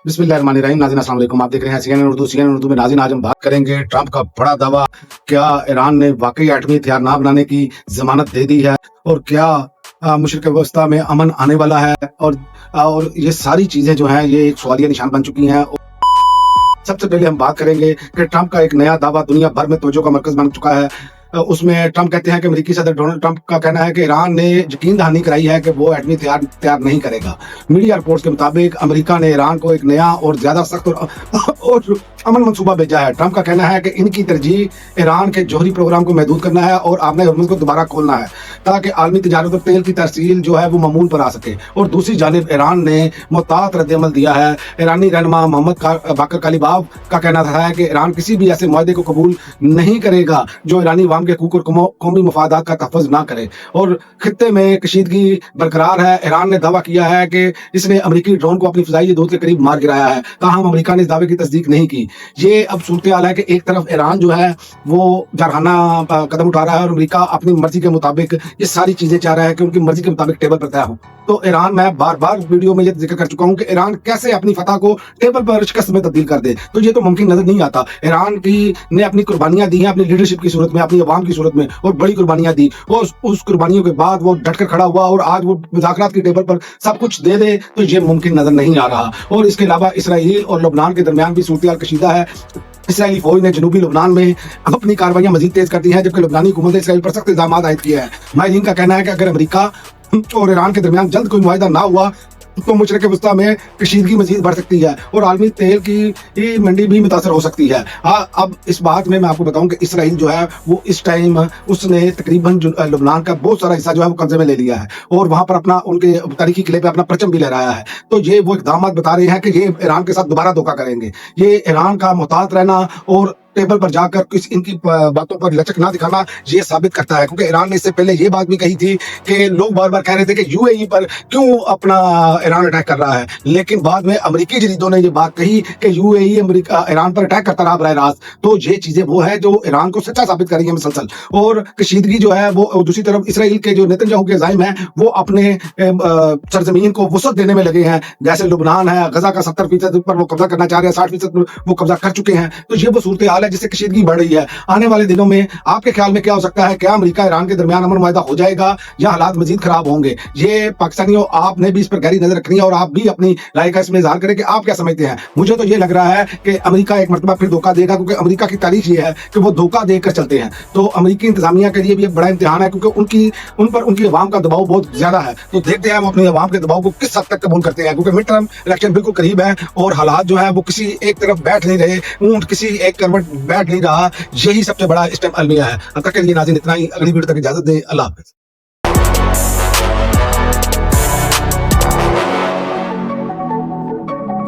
बिस्मिल्लाहिर्रहमानिर्रहीम। नाज़रीन अस्सलाम वालेकुम। आप देख रहे हैं CNN उर्दू। CNN उर्दू में नाज़रीन आज हम बात करेंगे ट्रंप का बड़ा दावा, क्या ईरान ने वाकई एटमी हथियार ना बनाने की जमानत दे दी है और क्या मुशरिक वस्ता में अमन आने वाला है, और ये सारी चीजें जो हैं ये एक सवालिया निशान बन चुकी हैं। सबसे पहले हम बात करेंगे कि ट्रंप का एक नया दावा दुनिया भर में तवज्जो का मरकज बन चुका है। उसमें ट्रंप कहते हैं कि अमेरिकी सदर डोनाल्ड ट्रंप का कहना है कि ईरान ने यकीन दहानी कराई है कि वो एटमी हथियार तैयार नहीं करेगा। मीडिया रिपोर्ट्स के मुताबिक अमेरिका ने ईरान को एक नया और ज्यादा सख्त और अमन मंसूबा भेजा है। ट्रंप का कहना है कि इनकी तरजीह ईरान के जौहरी प्रोग्राम को महदूद करना है और आपने हरमुज़ को दोबारा खोलना है ताकि आलमी तजारत और तेल की तरसील जो है वो मामूल पर आ सके। और दूसरी जानिब ईरान ने मुहतात रद्द-ए-अमल दिया है। ईरानी रहनुमा मोहम्मद बाकर कालिबाफ का कहना था है कि ईरान किसी भी ऐसे मुआहदे को कबूल नहीं करेगा जो ईरानी अवाम के हकूक़ और कौमी मफादात का तहफ़्फ़ुज़ ना करे। और खित्ते में कशीदगी बरकरार है। ईरान ने दावा किया है कि इसने अमरीकी ड्रोन को अपनी फ़िज़ाई हदूद के करीब मार गिराया है, ताहम अमरीका ने इस दावे की तस्दीक नहीं की। ये अब सूरत हाल है कि एक तरफ ईरान जो है वो जारहाना कदम उठा रहा है और अमरीका अपनी मर्जी के मुताबिक ये सारी चीजें चाह रहा है कि उनकी मर्जी के मुताबिक टेबल पर तय हो। तो ईरान, मैं बार बार वीडियो में ये जिक्र कर चुका हूं कि ईरान कैसे अपनी फतह को टेबल पर शिकस्त में तब्दील कर दे, तो ये तो मुमकिन नजर नहीं आता। ईरान की ने अपनी कुर्बानियां दी हैं, अपनी लीडरशिप की सूरत में, अपनी अवाम की सूरत में, और बड़ी कुर्बानियां दी। और उस कुर्बानियों के बाद वो डटकर खड़ा हुआ और आज वो मुज़ाकरात की टेबल पर सब कुछ दे दे, तो ये मुमकिन नजर नहीं आ रहा। और इसके अलावा इसराइल और लबनान के दरमियान भी सूरत हाल कशीदा है। इसराइली फौज ने जनूबी लबनान में अपनी कार्रवाइयां मजीद तेज कर दी हैं, जबकि लबनानी हुकूमत ने इसराइल पर सख्त इल्जाम आयद किए हैं। माहिरीन का कहना है कि अगर अमेरिका और ईरान के दरमियान जल्द कोई मुआहिदा ना हुआ तो मुशरिक वस्ता में कशीदगी मजीद बढ़ सकती है और आलमी तेल की मंडी भी मुतासर हो सकती है। अब इस बात में मैं आपको बताऊं कि इसराइल जो है वो इस टाइम उसने तकरीबन लबनान का बहुत सारा हिस्सा जो है वो कब्जे में ले लिया है और वहां पर अपना उनके तारीखी किले पे अपना परचम भी लहराया है। तो ये वो इकदाम बता रहे हैं कि ये ईरान के साथ दोबारा धोखा करेंगे। ये ईरान का मुहतात रहना और टेबल पर जाकर कुछ इनकी बातों पर लचक ना दिखाना ये साबित करता है, क्योंकि ईरान ने इससे पहले ये बात भी कही थी कि लोग बार बार कह रहे थे कि यूएई पर क्यों अपना ईरान अटैक कर रहा है, लेकिन बाद में अमेरिकी जरीदों ने ये बात कही कि यूएई अमेरिका ईरान पर अटैक करता रहा बराह रास्त। तो ये चीजें वो है जो ईरान को सच्चा साबित कर रही है मुसलसल। और कशीदगी जो है वो दूसरी तरफ इसराइल के जो नेतन्याहू के ज़ाइम है वो अपने सरजमीन को वसअत देने में लगे हैं। जैसे लुबनान है, गजा का 70% पर वो कब्जा करना चाह रहे हैं, 60% पर वो कब्जा कर चुके हैं। तो ये वो सूरत हाल है जिससे कशीदगी बढ़ रही है। आने वाले दिनों में आपके ख्याल में क्या हो सकता है? क्या अमेरिका ईरान के दरमियान अमन मुआहिदा हो जाएगा या हालात मजीद खराब होंगे? ये पाकिस्तानियों, आपने भी इस पर गहरी नजर रखनी है और आप भी अपनी राय का इसमें इजहार करें कि आप क्या समझते हैं। मुझे तो ये लग रहा है कि अमेरिका एक मरतबा फिर धोखा देगा, क्योंकि अमेरिका की तारीख ये है कि वो धोखा देकर चलते हैं। तो अमेरिकी इंतजामिया के लिए भी एक बड़ा इम्तिहान है, क्योंकि उनकी अवाम का दबाव बहुत ज्यादा है। तो देखते हैं हम अपनी अवाम के दबाव को किस हद तक कबूल करते हैं, क्योंकि मिड टर्म इलेक्शन बिल्कुल करीब है और हालात जो है वो किसी एक तरफ बैठ नहीं रहे, ऊंट किसी एक करवट बैठ नहीं रहा। यही सबसे बड़ा इस टाइम अलमिया है। अब तक के लिए नाज़रीन इतना ही। अगली वीडियो तक इजाजत दें। अल्लाह हाफ़िज़।